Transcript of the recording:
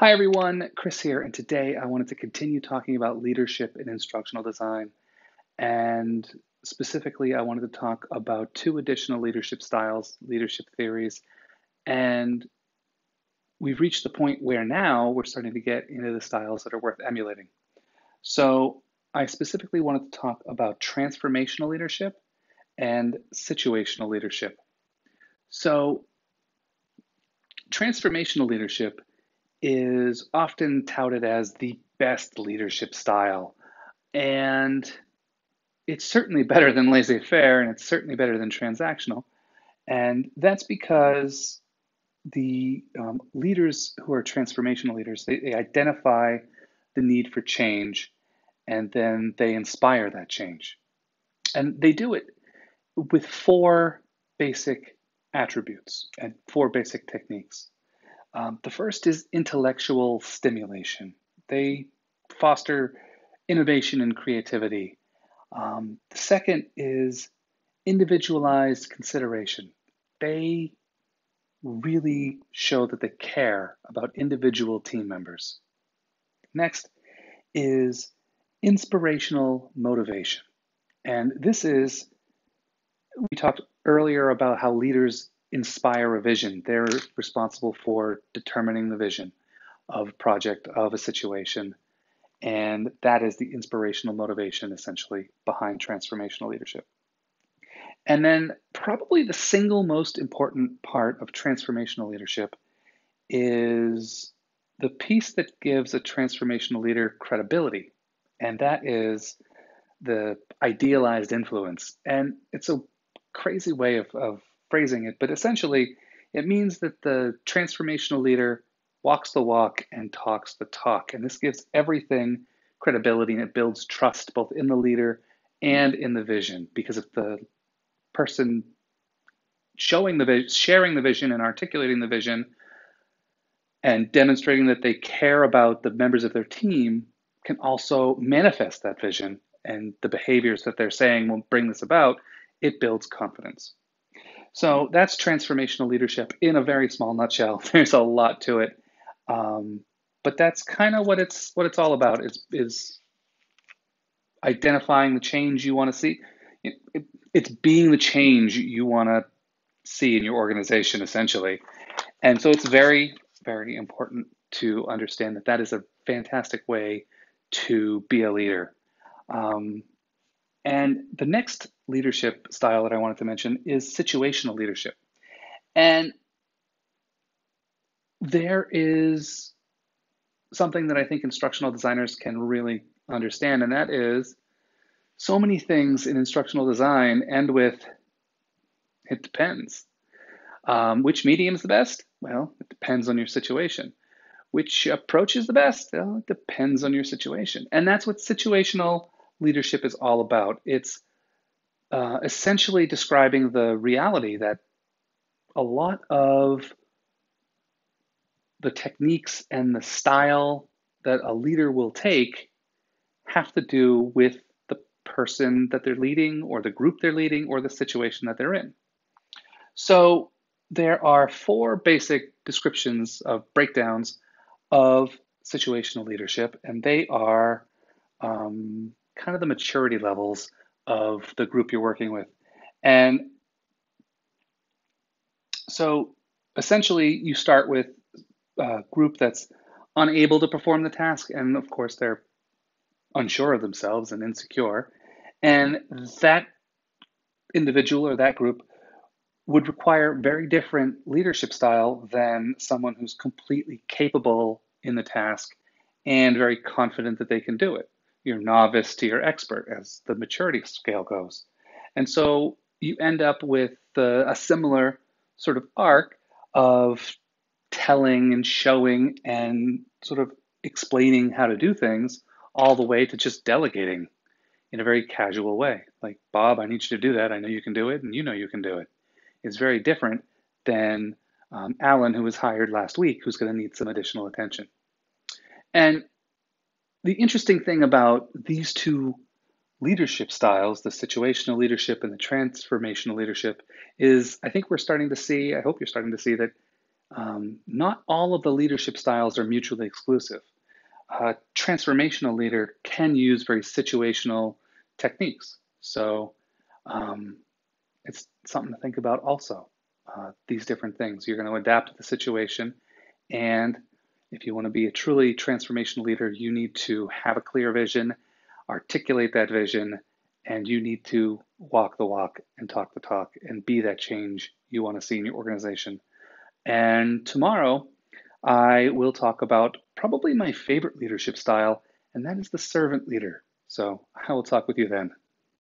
Hi everyone, Chris here, and today I wanted to continue talking about leadership in instructional design. And specifically, I wanted to talk about two additional leadership styles, leadership theories. And we've reached the point where now we're starting to get into the styles that are worth emulating. So I specifically wanted to talk about transformational leadership and situational leadership. So, transformational leadership is often touted as the best leadership style. And it's certainly better than laissez faire, and it's certainly better than transactional. And that's because the leaders who are transformational leaders, they identify the need for change and then they inspire that change. And they do it with four basic attributes and four basic techniques. The first is intellectual stimulation. They foster innovation and creativity. The second is individualized consideration. They really show that they care about individual team members. Next is inspirational motivation. And this is, we talked earlier about how leaders inspire a vision. They're responsible for determining the vision of a project, of a situation. And that is the inspirational motivation essentially behind transformational leadership. And then, probably the single most important part of transformational leadership is the piece that gives a transformational leader credibility, and that is the idealized influence. And it's a crazy way of phrasing it, but essentially, it means that the transformational leader walks the walk and talks the talk. And this gives everything credibility and it builds trust both in the leader and in the vision. Because if the person showing the vision, sharing the vision and articulating the vision and demonstrating that they care about the members of their team can also manifest that vision and the behaviors that they're saying will bring this about, it builds confidence. So that's transformational leadership in a very small nutshell. There's a lot to it, but that's kind of what it's all about. Is identifying the change you want to see. It's being the change you want to see in your organization, essentially. And so it's very, very important to understand that that is a fantastic way to be a leader. Um, and the next leadership style that I wanted to mention is situational leadership. And there is something that I think instructional designers can really understand, and that is so many things in instructional design end with it depends. Which medium is the best? Well, it depends on your situation. Which approach is the best? Well, it depends on your situation. And that's what situational leadership is all about. It's essentially describing the reality that a lot of the techniques and the style that a leader will take have to do with the person that they're leading or the group they're leading or the situation that they're in. So there are four basic descriptions of breakdowns of situational leadership, and they are kind of the maturity levels of the group you're working with. And so essentially, you start with a group that's unable to perform the task, and of course, they're unsure of themselves and insecure. And that individual or that group would require very different leadership style than someone who's completely capable in the task and very confident that they can do it. Your novice to your expert, as the maturity scale goes. And so you end up with a similar sort of arc of telling and showing and sort of explaining how to do things all the way to just delegating in a very casual way. Like, Bob, I need you to do that. I know you can do it, and you know you can do it. Is very different than Alan, who was hired last week, who's going to need some additional attention. And the interesting thing about these two leadership styles, the situational leadership and the transformational leadership, is I think we're starting to see, I hope you're starting to see that Not all of the leadership styles are mutually exclusive. A transformational leader can use very situational techniques. So um, it's something to think about also. These different things. You're going to adapt to the situation. And if you want to be a truly transformational leader, you need to have a clear vision, articulate that vision, and you need to walk the walk and talk the talk and be that change you want to see in your organization. And tomorrow, I will talk about probably my favorite leadership style, and that is the servant leader. So I will talk with you then.